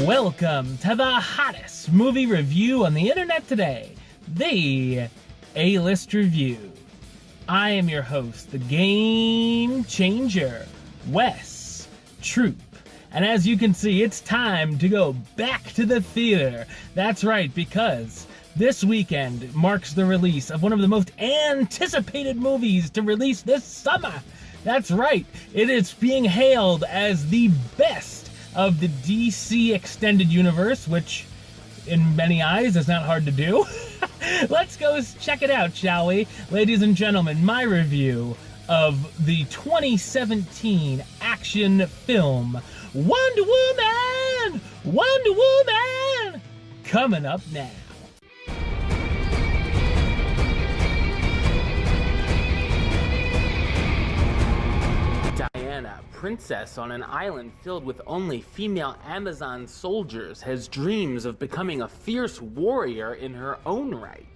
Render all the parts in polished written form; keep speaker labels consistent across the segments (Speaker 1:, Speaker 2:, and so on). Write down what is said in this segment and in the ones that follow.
Speaker 1: Welcome to the hottest movie review on the internet today, the A-List Review. I am your host, the Game Changer, Wes Troop. And as you can see, it's time to go back to the theater. That's right, because this weekend marks the release of one of the most anticipated movies to release this summer. That's right, it is being hailed as the best of the DC Extended Universe, which in many eyes is not hard to do. Let's go check it out, shall we? Ladies and gentlemen, my review of the 2017 action film Wonder Woman! Wonder Woman! Coming up now. Diana, princess on an island filled with only female Amazon soldiers, has dreams of becoming a fierce warrior in her own right.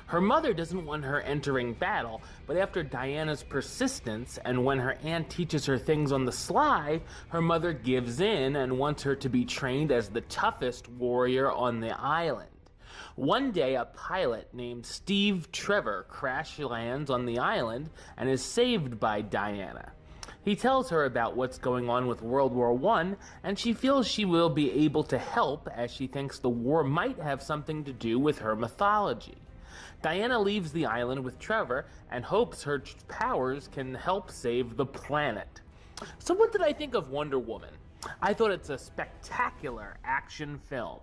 Speaker 1: Her mother doesn't want her entering battle, but after Diana's persistence and when her aunt teaches her things on the sly, her mother gives in and wants her to be trained as the toughest warrior on the island. One day, a pilot named Steve Trevor crash lands on the island and is saved by Diana. He tells her about what's going on with World War I, and she feels she will be able to help as she thinks the war might have something to do with her mythology. Diana leaves the island with Trevor and hopes her powers can help save the planet. So what did I think of Wonder Woman? I thought it's a spectacular action film.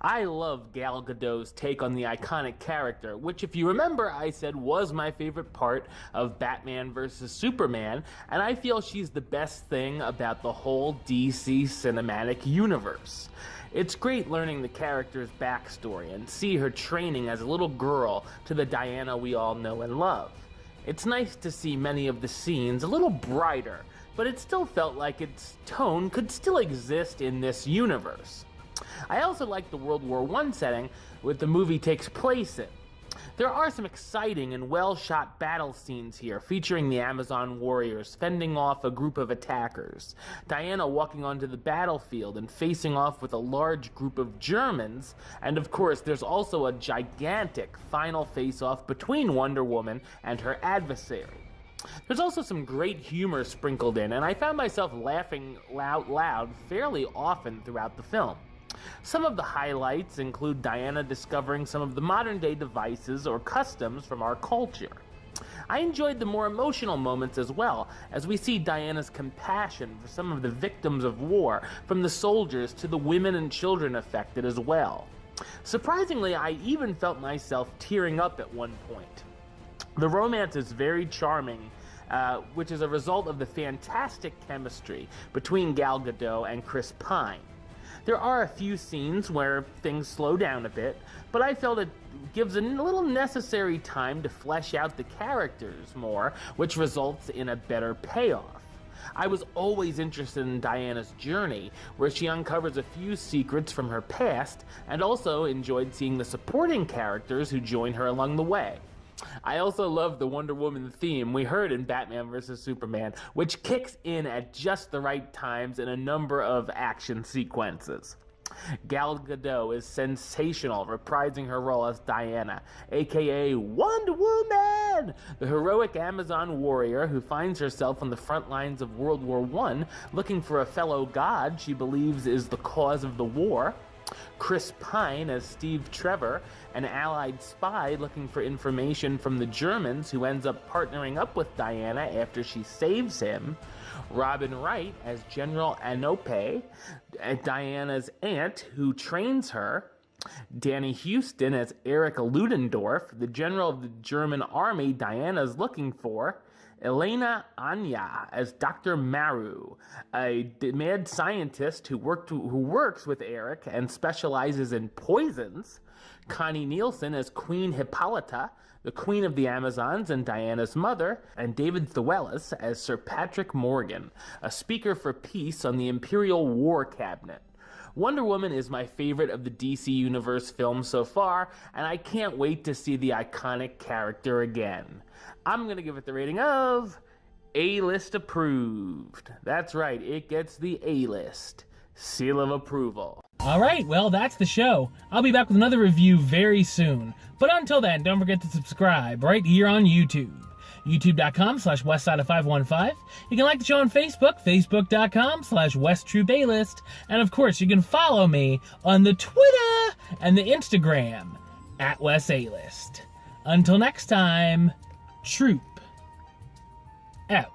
Speaker 1: I love Gal Gadot's take on the iconic character, which, if you remember, I said was my favorite part of Batman vs. Superman, and I feel she's the best thing about the whole DC cinematic universe. It's great learning the character's backstory and see her training as a little girl to the Diana we all know and love. It's nice to see many of the scenes a little brighter, but it still felt like its tone could still exist in this universe. I also like the World War I setting that the movie takes place in. There are some exciting and well-shot battle scenes here featuring the Amazon warriors fending off a group of attackers, Diana walking onto the battlefield and facing off with a large group of Germans, and of course there's also a gigantic final face-off between Wonder Woman and her adversary. There's also some great humor sprinkled in, and I found myself laughing out loud fairly often throughout the film. Some of the highlights include Diana discovering some of the modern-day devices or customs from our culture. I enjoyed the more emotional moments as well, as we see Diana's compassion for some of the victims of war, from the soldiers to the women and children affected as well. Surprisingly, I even felt myself tearing up at one point. The romance is very charming, which is a result of the fantastic chemistry between Gal Gadot and Chris Pine. There are a few scenes where things slow down a bit, but I felt it gives a little necessary time to flesh out the characters more, which results in a better payoff. I was always interested in Diana's journey, where she uncovers a few secrets from her past, and also enjoyed seeing the supporting characters who join her along the way. I also love the Wonder Woman theme we heard in Batman vs. Superman, which kicks in at just the right times in a number of action sequences. Gal Gadot is sensational, reprising her role as Diana, aka Wonder Woman, the heroic Amazon warrior who finds herself on the front lines of World War I, looking for a fellow god she believes is the cause of the war. Chris Pine as Steve Trevor, an allied spy looking for information from the Germans who ends up partnering up with Diana after she saves him. Robin Wright as General Anope, Diana's aunt who trains her. Danny Houston as Eric Ludendorff, the general of the German army Diana's looking for. Elena Anya as Dr. Maru, a mad scientist who works with Eric and specializes in poisons. Connie Nielsen as Queen Hippolyta, the Queen of the Amazons and Diana's mother, and David Thewlis as Sir Patrick Morgan, a speaker for peace on the Imperial War Cabinet. Wonder Woman is my favorite of the DC Universe films so far, and I can't wait to see the iconic character again. I'm going to give it the rating of A-list approved. That's right, it gets the A-list seal of approval. Alright, well, that's the show. I'll be back with another review very soon. But until then, don't forget to subscribe right here on YouTube. youtube.com/westside515. You can like the show on Facebook, facebook.com/westtruebaylist. And of course, you can follow me on the Twitter and the Instagram @WesAlist. Until next time, Troop out.